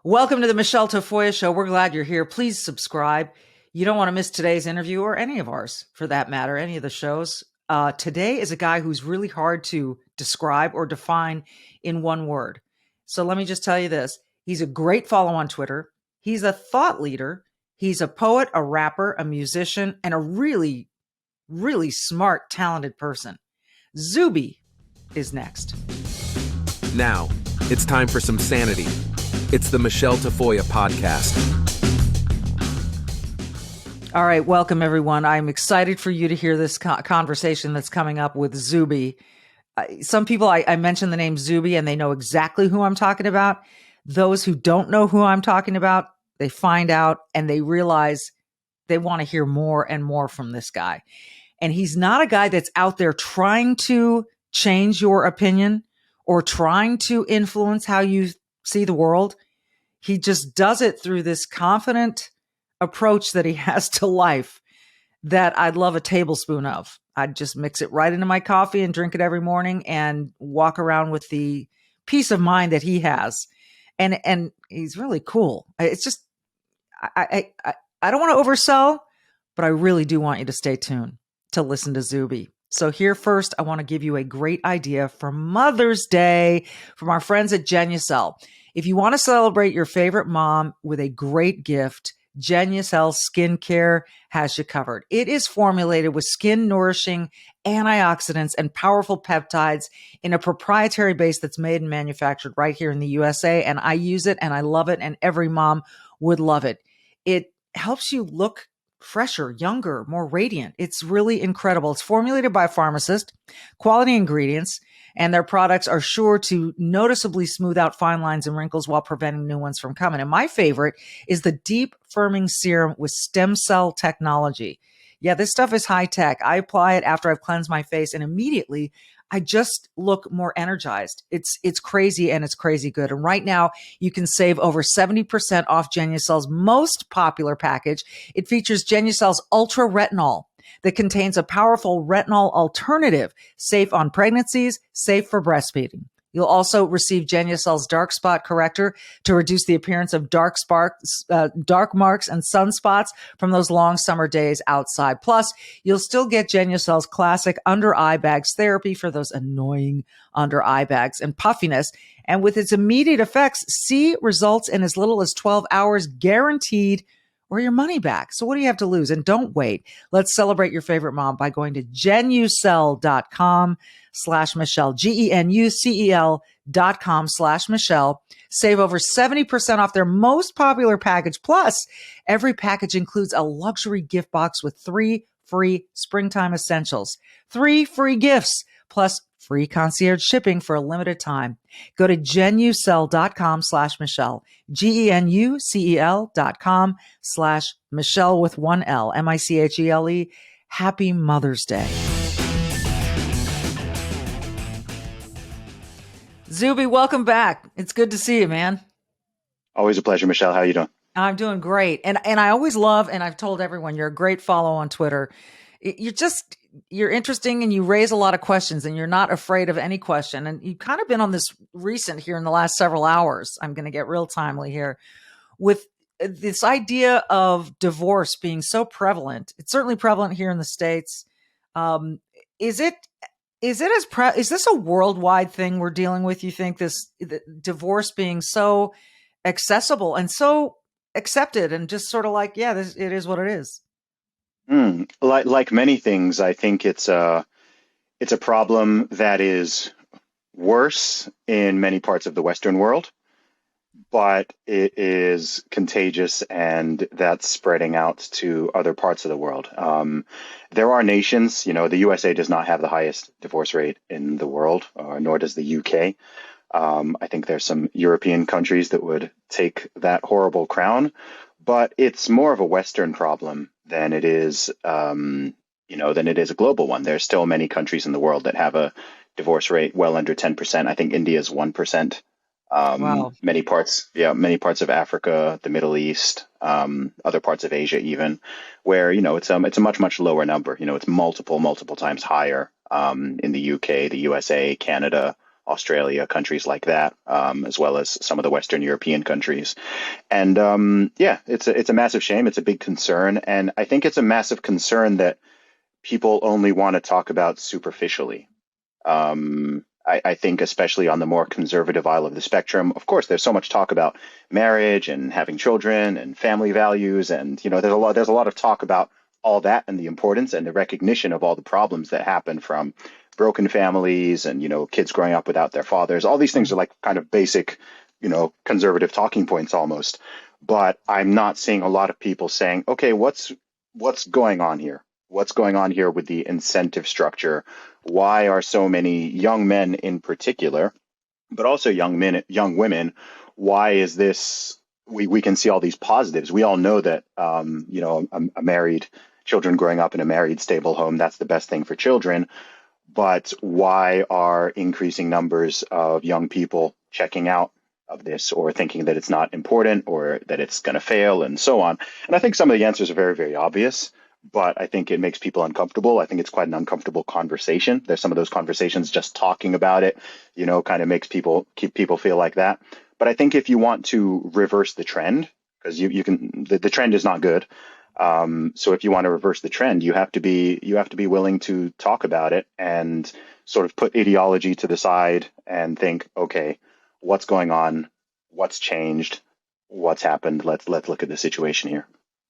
Welcome to the Michelle Tafoya Show. We're glad you're here. Please subscribe. You don't want to miss today's interview or any of ours, for that matter, any of the shows. Today is a guy who's really hard to describe or define in one word. So let me just tell you this. He's a great follow on Twitter. He's a thought leader. He's a poet, a rapper, a musician, and a really, really smart, talented person. ZUBY is next. Now, it's time for some sanity. It's the Michelle Tafoya podcast. All right, welcome everyone. I'm excited for you to hear this conversation that's coming up with ZUBY. Some people, I mention the name ZUBY and they know exactly who I'm talking about. Those who don't know who I'm talking about, they find out and they realize they want to hear more and more from this guy. And he's not a guy that's out there trying to change your opinion or trying to influence how you see the world. He just does it through this confident approach that he has to life that I'd love a tablespoon of. I'd just mix it right into my coffee and drink it every morning and walk around with the peace of mind that he has. And he's really cool. It's just, I don't want to oversell, but I really do want you to stay tuned to listen to ZUBY. So here first, I want to give you a great idea for Mother's Day from our friends at Genucel. If you want to celebrate your favorite mom with a great gift, Genucel Skincare has you covered. It is formulated with skin-nourishing antioxidants and powerful peptides in a proprietary base that's made and manufactured right here in the USA. And I use it and I love it, and every mom would love it. It helps you look fresher, younger, more radiant. It's really incredible. It's formulated by a pharmacist, quality ingredients, and their products are sure to noticeably smooth out fine lines and wrinkles while preventing new ones from coming. And my favorite is the deep firming serum with stem cell technology. Yeah, this stuff is high tech. I apply it after I've cleansed my face and immediately I just look more energized. It's crazy, and it's crazy good. And right now you can save over 70% off Genucel's most popular package. It features Genucel's Ultra Retinol that contains a powerful retinol alternative, safe on pregnancies, safe for breastfeeding. You'll also receive Genucel's Dark Spot Corrector to reduce the appearance of dark marks and sunspots from those long summer days outside. Plus, you'll still get Genucel's classic under eye bags therapy for those annoying under eye bags and puffiness. And with its immediate effects, see results in as little as 12 hours guaranteed, or your money back. So what do you have to lose? And don't wait. Let's celebrate your favorite mom by going to genucel.com/Michelle, GENUCEL.com/Michelle. Save over 70% off their most popular package. Plus, every package includes a luxury gift box with 3 free springtime essentials, 3 free gifts, plus free concierge shipping for a limited time. Go to genucel.com/Michelle, GENUCEL.com/Michelle with 1 L, MICHELE. Happy Mother's Day. ZUBY, welcome back. It's good to see you, man. Always a pleasure, Michelle. How are you doing? I'm doing great. And I always love, and I've told everyone, you're a great follow on Twitter. You're interesting and you raise a lot of questions and you're not afraid of any question. And you've kind of been on this recent here in the last several hours. I'm going to get real timely here with this idea of divorce being so prevalent. It's certainly prevalent here in the States. Is this a worldwide thing we're dealing with? You think the divorce being so accessible and so accepted and just sort of like, yeah, it is what it is. Like many things, I think it's a problem that is worse in many parts of the Western world, but it is contagious and that's spreading out to other parts of the world. There are nations, the USA does not have the highest divorce rate in the world, nor does the UK. I think there's some European countries that would take that horrible crown, but it's more of a Western problem than it is, than it is a global one. There's still many countries in the world that have a divorce rate well under 10%. I think India is 1%. Wow. Many parts of Africa, the Middle East, other parts of Asia, even where, it's a much, much lower number. It's multiple times higher in the UK, the USA, Canada, Australia, countries like that, as well as some of the Western European countries. And yeah, it's a massive shame. It's a big concern, and I think it's a massive concern that people only want to talk about superficially. I think especially on the more conservative aisle of the spectrum, of course, there's so much talk about marriage and having children and family values, and there's a lot of talk about all that and the importance and the recognition of all the problems that happen from broken families and kids growing up without their fathers. All these things are like kind of basic, conservative talking points almost. But I'm not seeing a lot of people saying, okay, what's going on here? What's going on here with the incentive structure? Why are so many young men in particular, but also young women, why is this? We can see all these positives. We all know that a married children growing up in a married stable home, that's the best thing for children. But why are increasing numbers of young people checking out of this, or thinking that it's not important, or that it's going to fail, and so on? And I think some of the answers are very, very obvious, but I think it makes people uncomfortable. I think it's quite an uncomfortable conversation. There's some of those conversations, just talking about it, kind of keep people feel like that. But I think if you want to reverse the trend, because you can, the trend is not good. So if you want to reverse the trend, you have to be willing to talk about it and sort of put ideology to the side and think, okay, what's going on? What's changed? What's happened? Let's look at the situation here.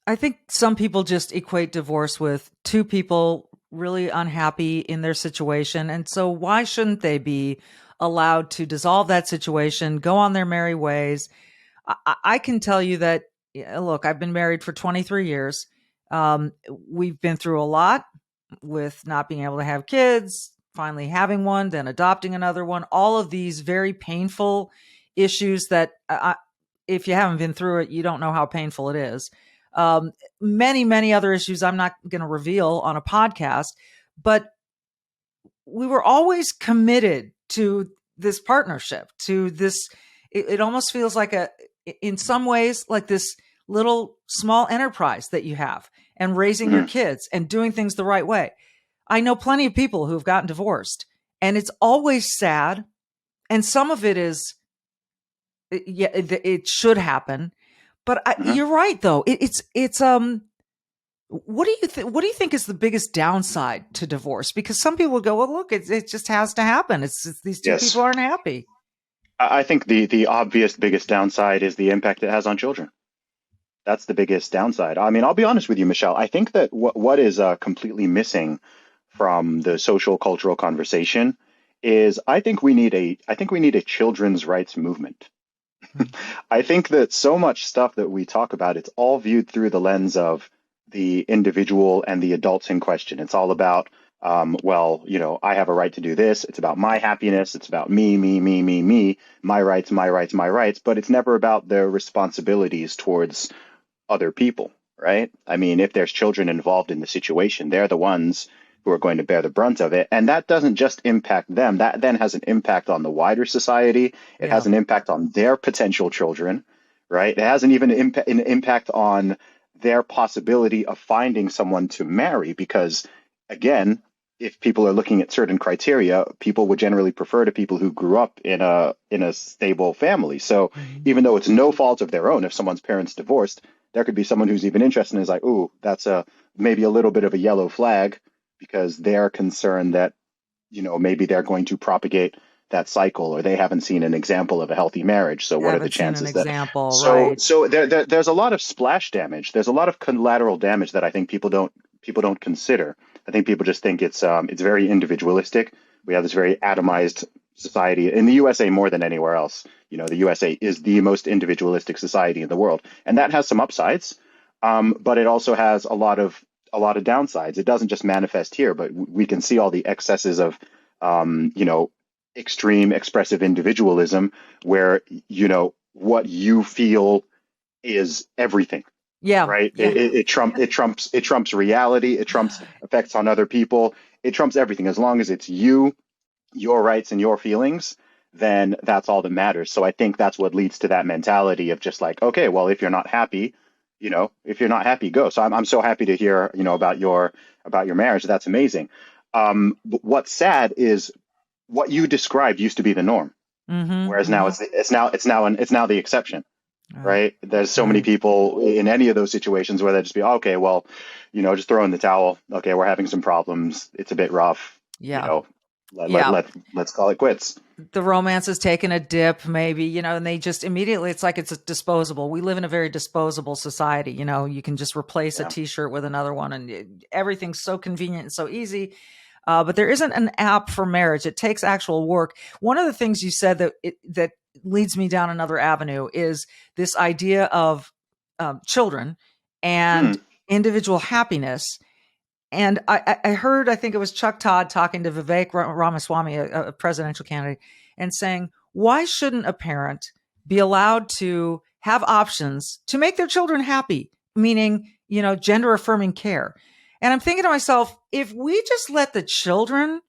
I think some people just equate divorce with two people really unhappy in their situation. And so why shouldn't they be allowed to dissolve that situation, go on their merry ways? I can tell you that, look, I've been married for 23 years. We've been through a lot with not being able to have kids, finally having one, then adopting another one, all of these very painful issues that if you haven't been through it, you don't know how painful it is. Many, many other issues I'm not going to reveal on a podcast, but we were always committed to this partnership, to this. It almost feels like in some ways, like this little small enterprise that you have, and raising your kids and doing things the right way. I know plenty of people who've gotten divorced, and it's always sad. And some of it is, yeah, it should happen. But you're right, though. It's what do you think? What do you think is the biggest downside to divorce? Because some people go, well, look, it just has to happen. It's these two people aren't happy. I think the obvious biggest downside is the impact it has on children. That's the biggest downside. I mean, I'll be honest with you, Michelle. I think that what is completely missing from the social cultural conversation is I think we need a children's rights movement. I think that so much stuff that we talk about, it's all viewed through the lens of the individual and the adults in question. It's all about, I have a right to do this. It's about my happiness. It's about me, my rights, my rights, my rights. But it's never about their responsibilities towards other people, right? I mean, if there's children involved in the situation, they're the ones who are going to bear the brunt of it. And that doesn't just impact them. That then has an impact on the wider society. It has an impact on their potential children, right? It has an impact on their possibility of finding someone to marry, because, again, if people are looking at certain criteria, people would generally prefer to people who grew up in a stable family. So even though it's no fault of their own, if someone's parents divorced, there could be someone who's even interested and is like, ooh, that's maybe a little bit of a yellow flag, because they're concerned that, maybe they're going to propagate that cycle, or they haven't seen an example of a healthy marriage. So what are the chances that? So there's a lot of splash damage. There's a lot of collateral damage that I think people don't consider. I think people just think it's very individualistic. We have this very atomized society in the USA more than anywhere else. The USA is the most individualistic society in the world, and that has some upsides, but it also has a lot of downsides. It doesn't just manifest here, but we can see all the excesses of, extreme expressive individualism, where, what you feel is everything. Yeah. Right. Yeah. It trumps reality. It trumps effects on other people. It trumps everything. As long as it's you, your rights and your feelings, then that's all that matters. So I think that's what leads to that mentality of just like, okay, well, if you're not happy, go. So I'm so happy to hear, about your marriage. That's amazing. But what's sad is what you described used to be the norm, Mm-hmm. whereas now Mm-hmm. it's now the exception, Right. right? There's so many Right. people in any of those situations where they just be, okay, well, just throw in the towel. Okay, we're having some problems. It's a bit rough. You Yeah. know, let let Yeah. let let's call it quits. The romance has taken a dip, maybe, and they just immediately, it's like it's disposable. We live in a very disposable society. You can just replace a Yeah. t-shirt with another one, and everything's so convenient and so easy. But there isn't an app for marriage. It takes actual work. One of the things you said that leads me down another avenue is this idea of children Hmm. and individual happiness. And I heard, I think it was Chuck Todd talking to Vivek Ramaswamy, a presidential candidate, and saying, why shouldn't a parent be allowed to have options to make their children happy? Meaning, gender affirming care. And I'm thinking to myself, if we just let the children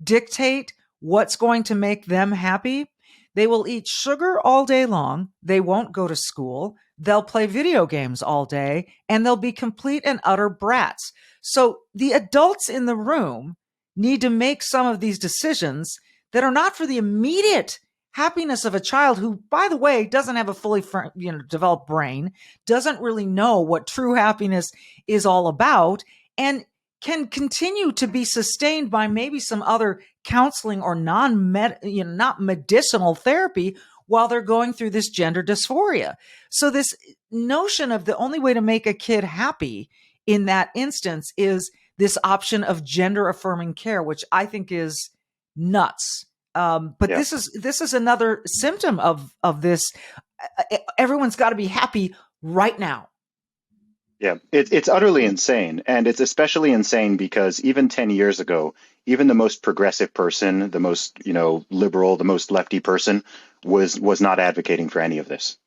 dictate what's going to make them happy, they will eat sugar all day long. They won't go to school. They'll play video games all day, and they'll be complete and utter brats. So the adults in the room need to make some of these decisions that are not for the immediate happiness of a child who, by the way, doesn't have a fully developed brain, doesn't really know what true happiness is all about, and can continue to be sustained by maybe some other counseling or not medicinal therapy while they're going through this gender dysphoria. So this notion of the only way to make a kid happy in that instance is this option of gender affirming care, which I think is nuts. But Yeah. this is another symptom of this. Everyone's got to be happy right now. Yeah, it's utterly insane. And it's especially insane because even 10 years ago, even the most progressive person, the most, liberal, the most lefty person was not advocating for any of this.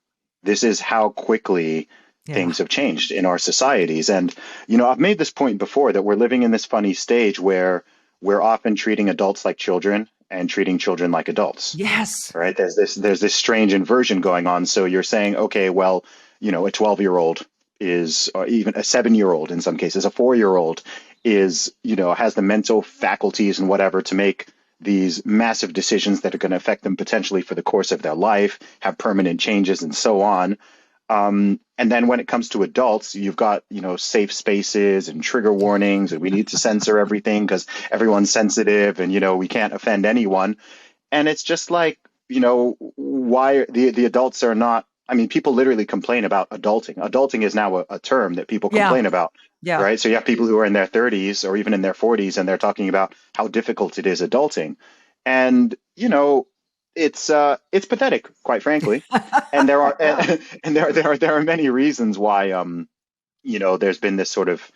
This is how quickly Yeah. things have changed in our societies. And, I've made this point before that we're living in this funny stage where we're often treating adults like children and treating children like adults. Yes. Right? There's this strange inversion going on. So you're saying, okay, well, a 12-year-old is, or even a 7-year-old in some cases, a 4-year-old is, has the mental faculties and whatever to make these massive decisions that are going to affect them potentially for the course of their life, have permanent changes and so on. And then when it comes to adults, you've got, safe spaces and trigger warnings, and we need to censor everything because everyone's sensitive and, we can't offend anyone. And it's just like, why the adults are not. I mean, people literally complain about adulting. Adulting is now a term that people Yeah. complain about, Yeah. right? So you have people who are in their 30s or even in their 40s, and they're talking about how difficult it is adulting. And, it's pathetic, quite frankly. And there are and there are many reasons why there's been this sort of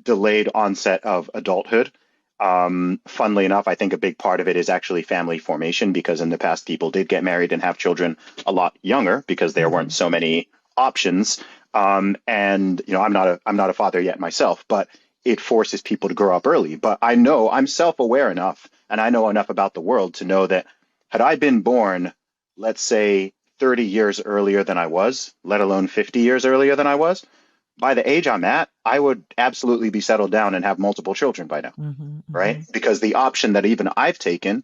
delayed onset of adulthood. Funnily enough, I think a big part of it is actually family formation because in the past people did get married and have children a lot younger because there weren't Mhm. so many options. And I'm not a father yet myself, but it forces people to grow up early. But I know I'm self-aware enough and I know enough about the world to know that had I been born, let's say 30 years earlier than I was, let alone 50 years earlier than I was, by the age I'm at, I would absolutely be settled down and have multiple children by now, Mhm. right? Mhm. Because the option that even I've taken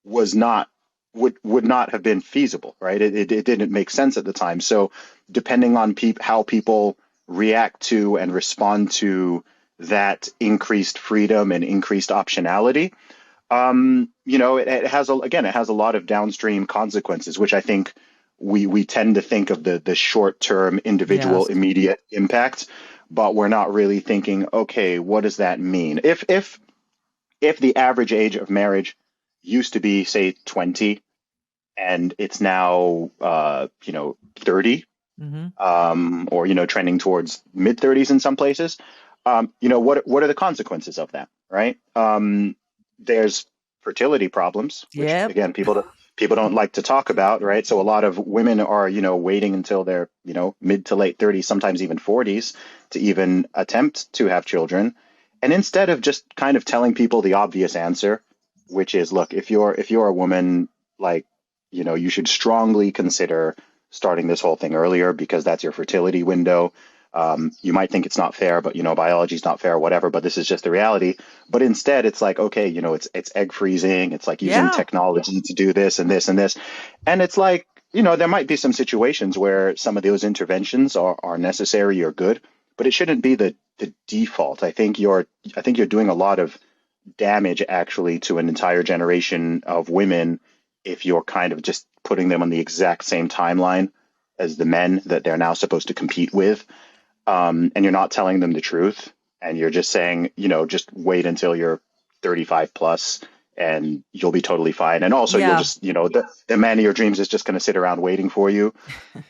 was not would not have been feasible, right? It didn't make sense at the time. So depending on how people react to and respond to that increased freedom and increased optionality, it has it has a lot of downstream consequences, which I think we tend to think of the short term individual Yes. immediate impact, but we're not really thinking, okay, what does that mean? If the average age of marriage used to be say 20 and it's now 30, Mhm. or trending towards mid 30s in some places, what are the consequences of that, right? There's fertility problems, which Yep. again people don't like to talk about, right? So a lot of women are waiting until they're mid to late 30s, sometimes even 40s, to even attempt to have children. And instead of just kind of telling people the obvious answer, which is, look, if you're a woman, like, you should strongly consider starting this whole thing earlier because that's your fertility window. You might think it's not fair, but biology is not fair or whatever, but this is just the reality. But instead it's like, okay, it's egg freezing. It's like using Yeah. technology to do this and this and this. And it's like, there might be some situations where some of those interventions are necessary or good, but it shouldn't be the default. I think you're doing a lot of damage actually to an entire generation of women if you're kind of just putting them on the exact same timeline as the men that they're now supposed to compete with. And you're not telling them the truth. And you're just saying, just wait until you're 35 plus and you'll be totally fine. And also you'll Yeah. just, the man of your dreams is just going to sit around waiting for you.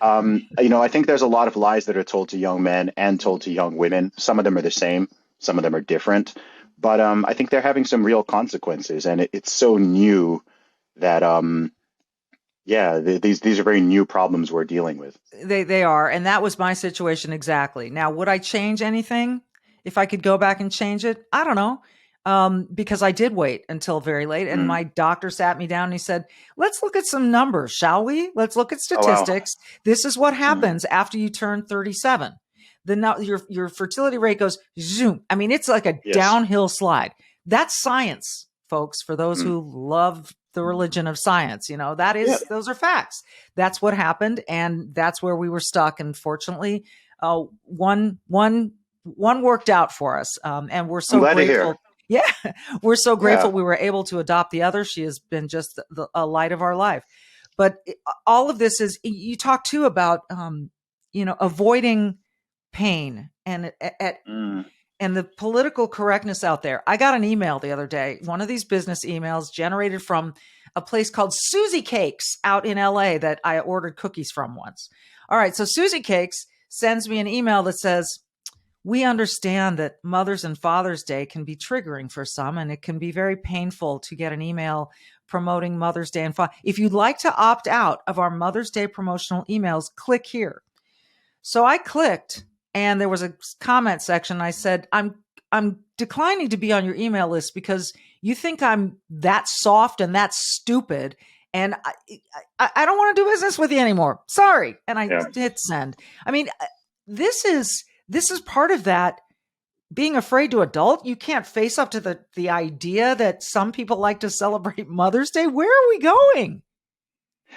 I think there's a lot of lies that are told to young men and told to young women. Some of them are the same, some of them are different. But I think they're having some real consequences. And it's so new that, these are very new problems we're dealing with. They are. And that was my situation exactly. Now, would I change anything if I could go back and change it? I don't know. Because I did wait until very late, and Mm. my doctor sat me down and he said, let's look at some numbers, shall we? Let's look at Oh, wow. statistics. This is what Mm. happens after you turn 37. Your fertility rate goes zoom. I mean, it's like a Yes. downhill slide. That's science, folks, for those Mm. who love the religion of science. Yeah. Those are facts. That's what happened. And that's where we were stuck. And fortunately, one worked out for us. And we're I'm so glad to hear. grateful. Yeah, we're so grateful Yeah. we were able to adopt the other. She has been just a light of our life. But all of this is, you talk too about, avoiding pain Mm. and the political correctness out there. I got an email the other day, one of these business emails generated from a place called Susie Cakes out in LA that I ordered cookies from once. All right. So Susie Cakes sends me an email that says, we understand that Mother's and Father's Day can be triggering for some, and it can be very painful to get an email promoting Mother's Day and Father. If you'd like to opt out of our Mother's Day promotional emails, click here. So I clicked, and there was a comment section. I said, I'm declining to be on your email list because you think I'm that soft and that stupid, and I don't want to do business with you anymore. Sorry. And I Yeah. hit send. I mean, this is part of that being afraid to adult. You can't face up to the idea that some people like to celebrate Mother's Day. Where are we going?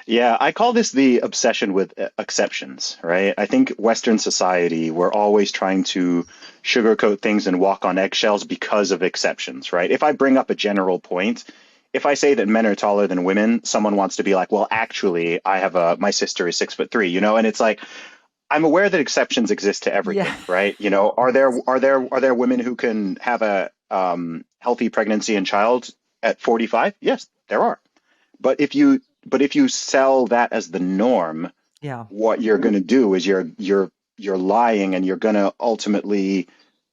Yeah, I call this the obsession with exceptions, right? I think Western society, we're always trying to sugarcoat things and walk on eggshells because of exceptions, right? If I bring up a general point, if I say that men are taller than women, someone wants to be like, well, actually, my sister is 6'3", and it's like, I'm aware that exceptions exist to everything, Yeah. right? Are there women who can have a healthy pregnancy and child at 45? Yes, there are. But if you sell that as the norm, Yeah. what you're going to do is you're lying, and you're going to ultimately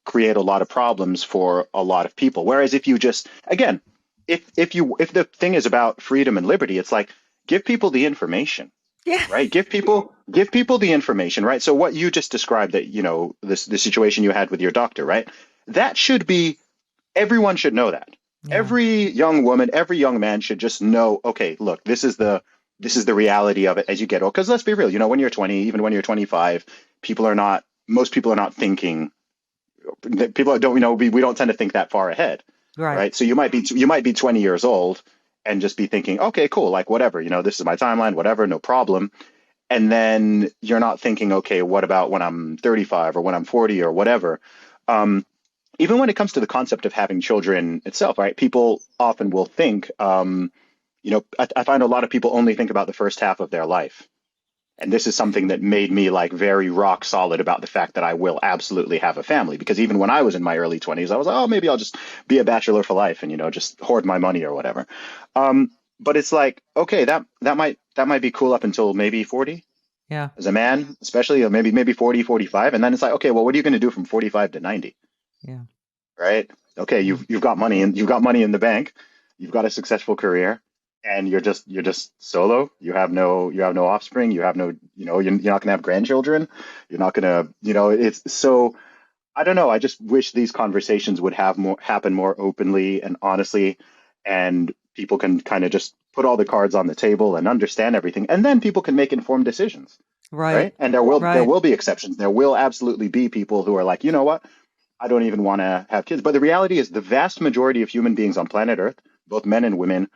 create a lot of problems for a lot of people. Whereas if you just, again, if the thing is about freedom and liberty, it's like, give people the information, Yeah. right? Give people the information, right? So what you just described, that the situation you had with your doctor, right? That should be, everyone should know that. Yeah. Every young woman, every young man should just know, okay, look, this is the reality of it as you get old. Because let's be real, when you're 20, even when you're 25, most people are not thinking, people don't, we don't tend to think that far ahead, Right. right? So you might be 20 years old and just be thinking, okay, cool, like whatever, this is my timeline, whatever, no problem. And then you're not thinking, okay, what about when I'm 35 or when I'm 40 or whatever? Even when it comes to the concept of having children itself, right? People often will think, I find a lot of people only think about the first half of their life. And this is something that made me like very rock solid about the fact that I will absolutely have a family. Because even when I was in my early 20s, I was like, oh, maybe I'll just be a bachelor for life and, just hoard my money or whatever. But it's like, okay, that might be cool up until maybe 40 Yeah. as a man, especially, or maybe 40, 45. And then it's like, okay, well, what are you going to do from 45 to 90? Yeah. Right? Okay, you've got money, and you've got money in the bank, you've got a successful career, and you're just solo. You have no offspring. You have no, you're not gonna have grandchildren. You're not gonna, it's so. I don't know. I just wish these conversations would happen more openly and honestly, and people can kind of just put all the cards on the table and understand everything, and then people can make informed decisions. Right. right? And there Right. will be exceptions. There will absolutely be people who are like, you know what? I don't even want to have kids. But the reality is, the vast majority of human beings on planet Earth, both men and women,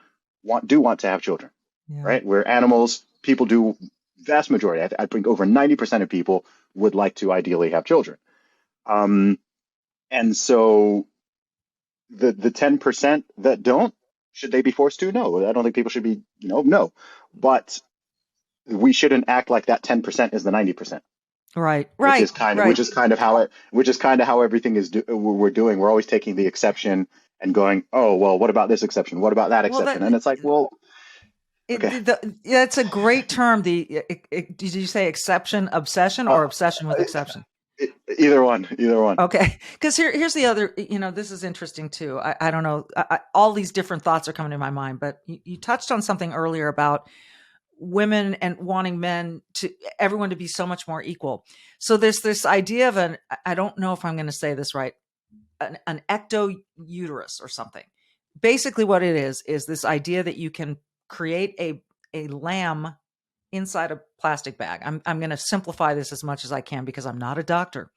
want to have children, Yeah. right? We're animals. People do. Vast majority. I think over 90% of people would like to ideally have children. Um, and so the 10% that don't, should they be forced to? No, I don't think people should be. No. But we shouldn't act like that 10% is the 90%. Right. which Right. is kind of Right. which is kind of how it which is kind of how everything we're doing. We're always taking the exception and going, oh well, what about this exception? What about that Well, exception? And it's like, well, okay, it's a great term. Did you say exception obsession uh, or obsession with exception? either one. Okay, because here's the other. This is interesting too. I don't know. All these different thoughts are coming to my mind, but you touched on something earlier about women and wanting men to everyone to be so much more equal. So there's this idea of I don't know if I'm going to say this right, an ecto uterus or something. Basically, what it is this idea that you can create a lamb inside a plastic bag. I'm going to simplify this as much as I can because I'm not a doctor.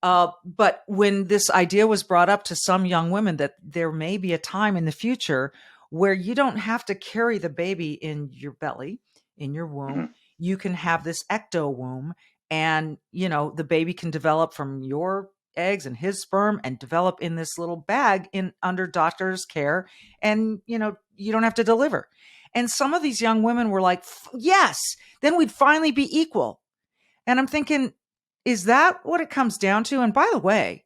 But when this idea was brought up to some young women that there may be a time in the future where you don't have to carry the baby in your belly, in your womb, Mhm. you can have this ecto womb, and the baby can develop from your eggs and his sperm and develop in this little bag in under doctor's care, and you don't have to deliver. And some of these young women were like, yes, then we'd finally be equal. And I'm thinking, is that what it comes down to? And by the way,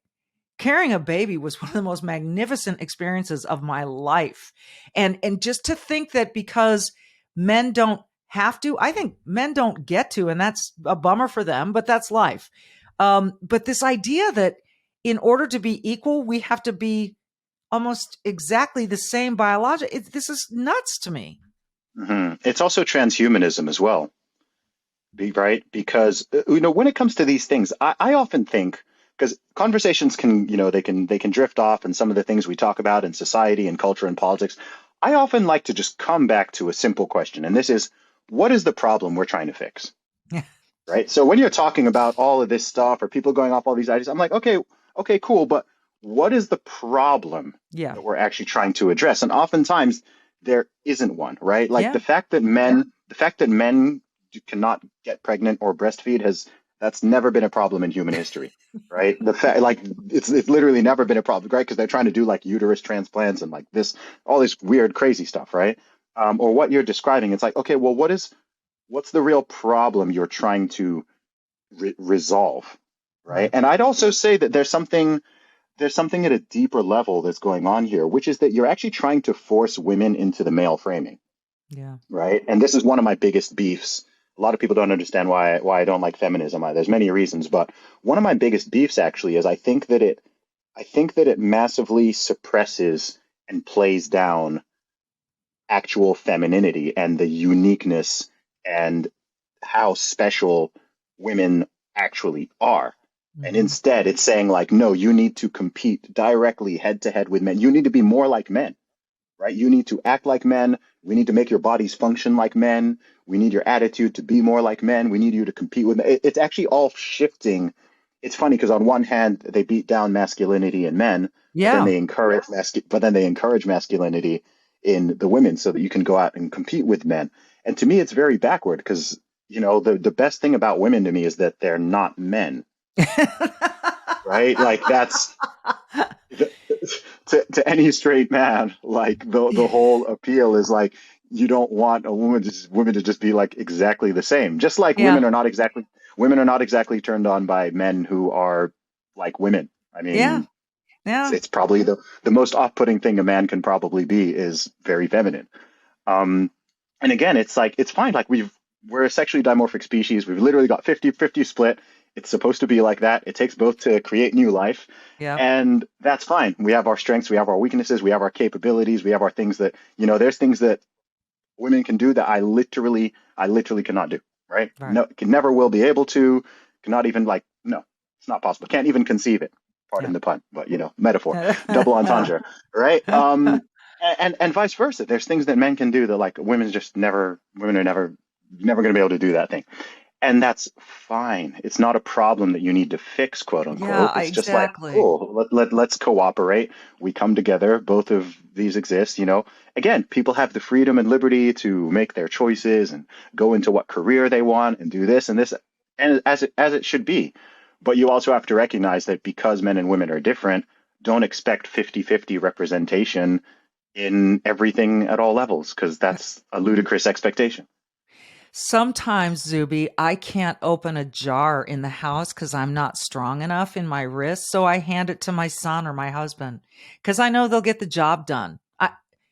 carrying a baby was one of the most magnificent experiences of my life. And just to think that because men don't have to, I think men don't get to, and that's a bummer for them, but that's life. But this idea that in order to be equal, we have to be almost exactly the same biological. This is nuts to me. It's also transhumanism as well, right? Because when it comes to these things, I often think, because conversations can, they can drift off, and some of the things we talk about in society and culture and politics, I often like to just come back to a simple question, and this is, what is the problem we're trying to fix? Yeah. Right? So when you're talking about all of this stuff or people going off all these ideas, I'm like, okay, cool, but what is the problem Yeah. that we're actually trying to address? And oftentimes there isn't one, right? Like Yeah. the fact that men cannot get pregnant or breastfeed that's never been a problem in human history, right? The fact, like, it's literally never been a problem, right? Because they're trying to do like uterus transplants and like all this weird, crazy stuff, right? Or what you're describing, it's like, okay, well, what's the real problem you're trying to resolve, right? Right. And I'd also say that there's something at a deeper level that's going on here, which is that you're actually trying to force women into the male framing, Yeah. right? And this is one of my biggest beefs. A lot of people don't understand why I don't like feminism. There's many reasons, but one of my biggest beefs actually is I think that it massively suppresses and plays down actual femininity and the uniqueness and how special women actually are. And Hmm. instead, it's saying, like, no, you need to compete directly head to head with men. You need to be more like men, right? You need to act like men. We need to make your bodies function like men. We need your attitude to be more like men. We need you to compete with men. It's actually all shifting. It's funny because on one hand, they beat down masculinity in men, but then Yeah. they encourage masculinity in the women so that you can go out and compete with men. And to me, it's very backward because the best thing about women to me is that they're not men, right? Like that's to any straight man, like the whole appeal is like you don't want a women to just be like exactly the same. Just like Yeah. women are not exactly turned on by men who are like women. I Yeah. mean, it's Yeah. it's probably the most off-putting thing a man can probably be is very feminine. Um, and again, it's like it's fine. Like we're a sexually dimorphic species. We've literally got 50-50 split. It's supposed to be like that. It takes both to create new life. Yeah. And that's fine. We have our strengths, we have our weaknesses, we have our capabilities, we have our things that, there's things that women can do that I literally cannot do, right? Right. No, can never will be able to, cannot even like, no, it's not possible. Can't even conceive it. Yeah. Pardon the pun, but metaphor, double entendre, right? And vice versa. There's things that men can do that like women are never going to be able to do that thing. And that's fine. It's not a problem that you need to fix, quote Yeah, unquote. It's just like, exactly. cool, let's cooperate. We come together. Both of these exist, you know. Again, people have the freedom and liberty to make their choices and go into what career they want and do this and this, and as it should be. But you also have to recognize that because men and women are different, don't expect 50-50 representation in everything at all levels, because that's a ludicrous expectation. Sometimes, Zuby, I can't open a jar in the house because I'm not strong enough in my wrist. So I hand it to my son or my husband because I know they'll get the job done.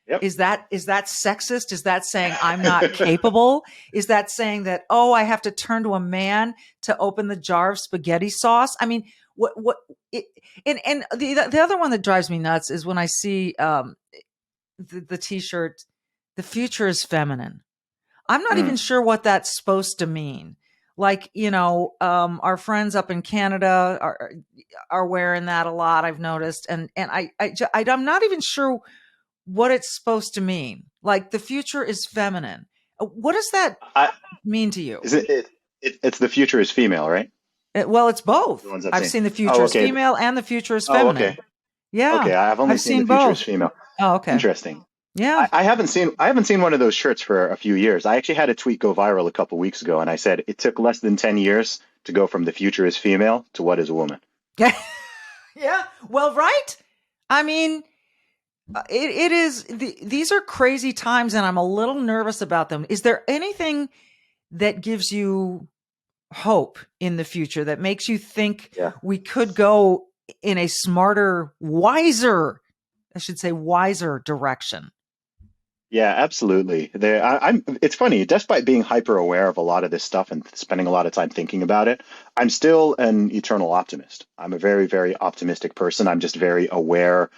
Yep. Is that sexist? Is that saying I'm not capable? Is that saying that, oh, I have to turn to a man to open the jar of spaghetti sauce? I mean, what it, and the other one that drives me nuts is when I see the t-shirt, the future is feminine. I'm not even Mm. sure what that's supposed to mean. Like, our friends up in Canada are wearing that a lot. I've noticed, and I'm not even sure what it's supposed to mean. Like, the future is feminine. What does that I, mean to you? is it's the future is female, right? Well, it's The both. ones I've I've seen. seen the future Oh, is okay. female and the future is Oh, okay. feminine. Yeah, Okay. I've only I've seen the seen future is both. female. Oh, okay. Interesting. Yeah. I haven't seen one of those shirts for a few years. I actually had a tweet go viral a couple weeks ago, and I said it took less than 10 years to go from the future is female to what is a woman. Yeah. Well, right. I mean, it is. These are crazy times, and I'm a little nervous about them. Is there anything that gives you hope in the future that makes you think Yeah. we could go in a smarter, wiser, I should say, wiser direction? Yeah, absolutely. It's funny, despite being hyper aware of a lot of this stuff and spending a lot of time thinking about it, I'm still an eternal optimist. I'm a very, very optimistic person. I'm just very aware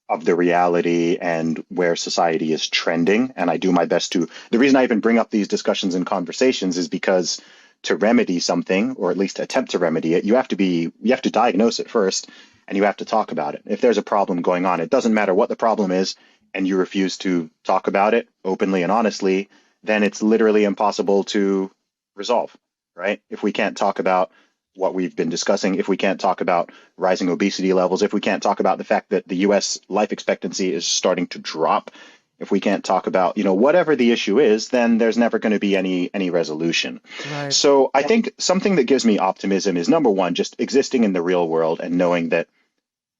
of the reality and where society is trending. And I do my best to. The reason I even bring up these discussions and conversations is because to remedy something, or at least attempt to remedy it, you have to diagnose it first, and you have to talk about it. If there's a problem going on, it doesn't matter what the problem is, and you refuse to talk about it openly and honestly, then it's literally impossible to resolve, right? If we can't talk about what we've been discussing, if we can't talk about rising obesity levels, if we can't talk about the fact that the US life expectancy is starting to drop, if we can't talk about, whatever the issue is, then there's never going to be any resolution. Right. So I think something that gives me optimism is, number one, just existing in the real world and knowing that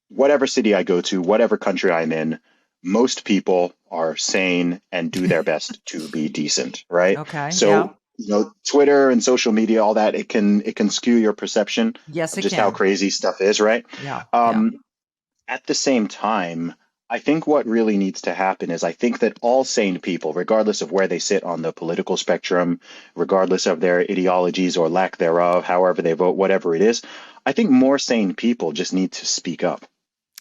whatever city I go to, whatever country I'm in, most people are sane and do their best to be decent, right? Okay. Yeah. So, Twitter and social media, all that, it can skew your perception Yes, of it just how can. crazy stuff is, right? Yeah. Yeah. Um, at the same time, I think what really needs to happen is I think that all sane people, regardless of where they sit on the political spectrum, regardless of their ideologies or lack thereof, however they vote, whatever it is, I think more sane people just need to speak up.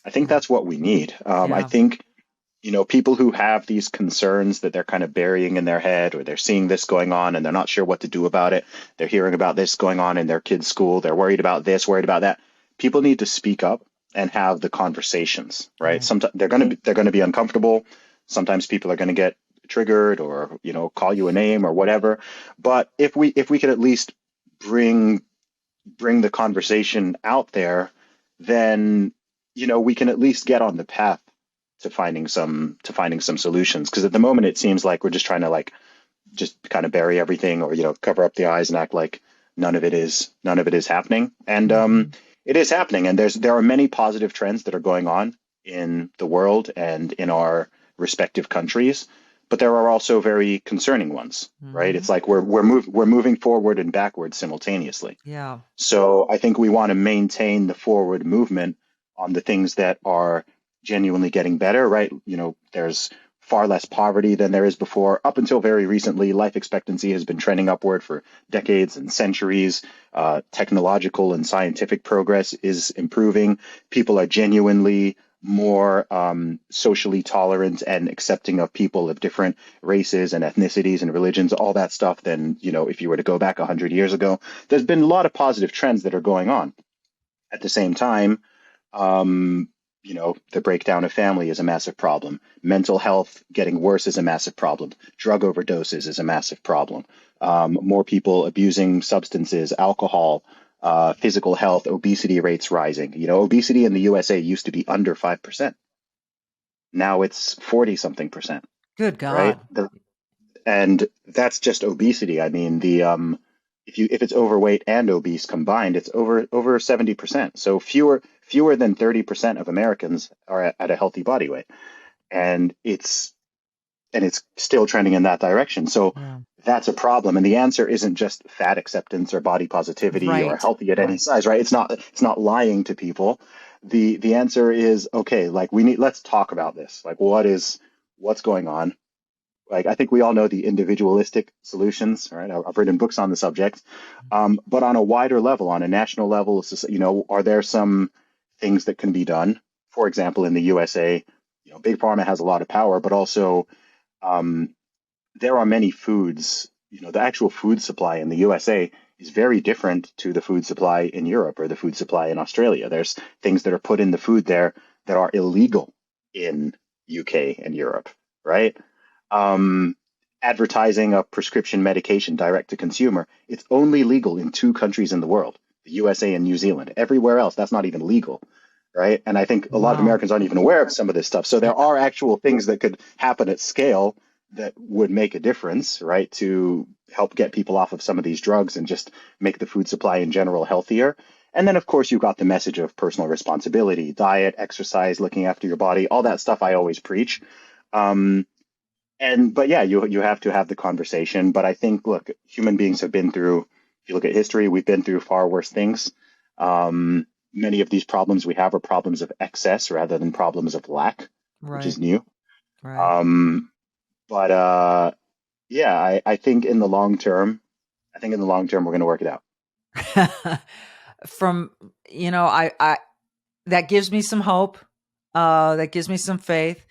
I think Yeah. that's what we need. I Yeah. think, people who have these concerns that they're kind of burying in their head, or they're seeing this going on and they're not sure what to do about it. They're hearing about this going on in their kids' school. They're worried about this, worried about that. People need to speak up and have the conversations, right? Right. Sometimes they're going to be uncomfortable. Sometimes people are going to get triggered, or call you a name or whatever. But if we could at least bring the conversation out there, then we can at least get on the path to finding some solutions. Because at the moment it seems like we're just trying to like just kind of bury everything, or cover up the eyes and act like none of it is happening. And Mhm. it is happening, and there are many positive trends that are going on in the world and in our respective countries, but there are also very concerning ones, right? It's Mhm. like we're moving forward and backwards simultaneously. Yeah. So I think we want to maintain the forward movement on the things that are genuinely getting better, right? There's far less poverty than there is before. Up until very recently, life expectancy has been trending upward for decades and centuries. Technological and scientific progress is improving. People are genuinely more socially tolerant and accepting of people of different races and ethnicities and religions, all that stuff, than, if you were to go back 100 years ago. There's been a lot of positive trends that are going on. At the same time, um, The breakdown of family is a massive problem. Mental health getting worse is a massive problem. Drug overdoses is a massive problem. More people abusing substances, alcohol, physical health, obesity rates rising. Obesity in the USA used to be under 5%. Now it's 40 something percent, Good right? God. And that's just obesity. I mean, if it's overweight and obese combined, it's over 70%. So fewer than 30% of Americans are at a healthy body weight, and it's still trending in that direction. So Yeah. that's a problem. And the answer isn't just fat acceptance or body positivity or Right. healthy at any size, right? It's not lying to people. The answer is, okay, like let's talk about this. Like what's going on? Like, I think we all know the individualistic solutions, right? I've written books on the subject. But on a wider level, on a national level, are there some things that can be done? For example, in the USA, big pharma has a lot of power, but also um, there are many foods. The actual food supply in the USA is very different to the food supply in Europe or the food supply in Australia. There's things that are put in the food there that are illegal in UK and Europe, right? um, Advertising a prescription medication direct to consumer, it's only legal in two countries in the world, the USA and New Zealand. Everywhere else, that's not even legal, right? And I think a lot of Wow. Americans aren't even aware of some of this stuff. So there are actual things that could happen at scale that would make a difference, right? To help get people off of some of these drugs and just make the food supply in general healthier. And then, of course, you've got the message of personal responsibility, diet, exercise, looking after your body, all that stuff I always preach. Um, but yeah, you have to have the conversation. But I think, look, human beings have been through, if you look at history, we've been through far worse things. Many of these problems we have are problems of excess rather than problems of lack, which Right. is new. Right. Um, but yeah, I think in the long term, we're going to work it out. From, I that gives me some hope. That gives me some faith.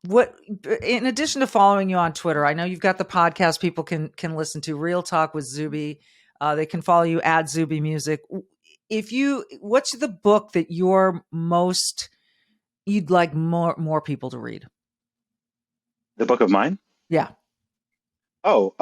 What, in addition to following you on Twitter, I know you've got the podcast people can listen to, Real Talk with Zuby. They can follow you at Zuby Music. What's the book that you'd like more people to read? The book of mine. Yeah. Oh,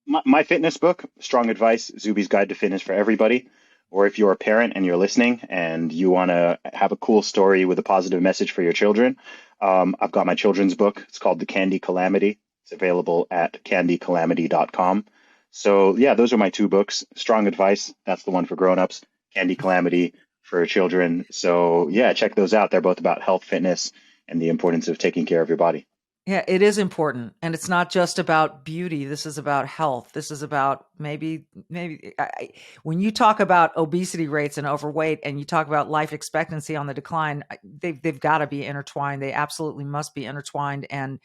my fitness book, Strong Advice, Zuby's Guide to Fitness for Everybody. Or if you're a parent and you're listening and you want to have a cool story with a positive message for your children, I've got my children's book. It's called The Candy Calamity. It's available at candycalamity.com. So yeah, those are my two books. Strong Advice, that's the one for grown-ups. Candy Calamity for children. So yeah, check those out. They're both about health, fitness, and the importance of taking care of your body. Yeah, it is important. And it's not just about beauty. This is about health. This is about when you talk about obesity rates and overweight and you talk about life expectancy on the decline, they've got to be intertwined. They absolutely must be intertwined. And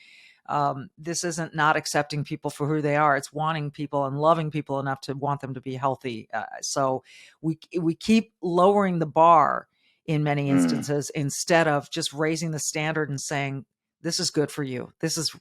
this isn't not accepting people for who they are. It's wanting people and loving people enough to want them to be healthy. So we keep lowering the bar in many Mm, instances instead of just raising the standard and saying, this is good for you. This is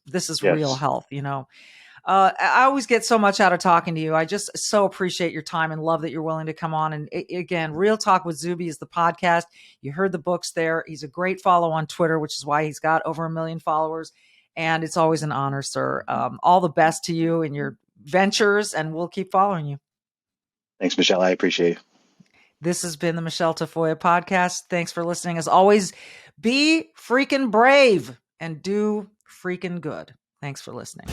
real yes. health, I always get so much out of talking to you. I just so appreciate your time and love that you're willing to come on. And again, Real Talk with Zuby is the podcast. You heard the books there. He's a great follow on Twitter, which is why he's got over 1 million followers. And it's always an honor, sir. All the best to you in your ventures, and we'll keep following you. Thanks, Michelle. I appreciate it. This has been the Michelle Tafoya podcast. Thanks for listening. As always, be freaking brave and do freaking good. Thanks for listening.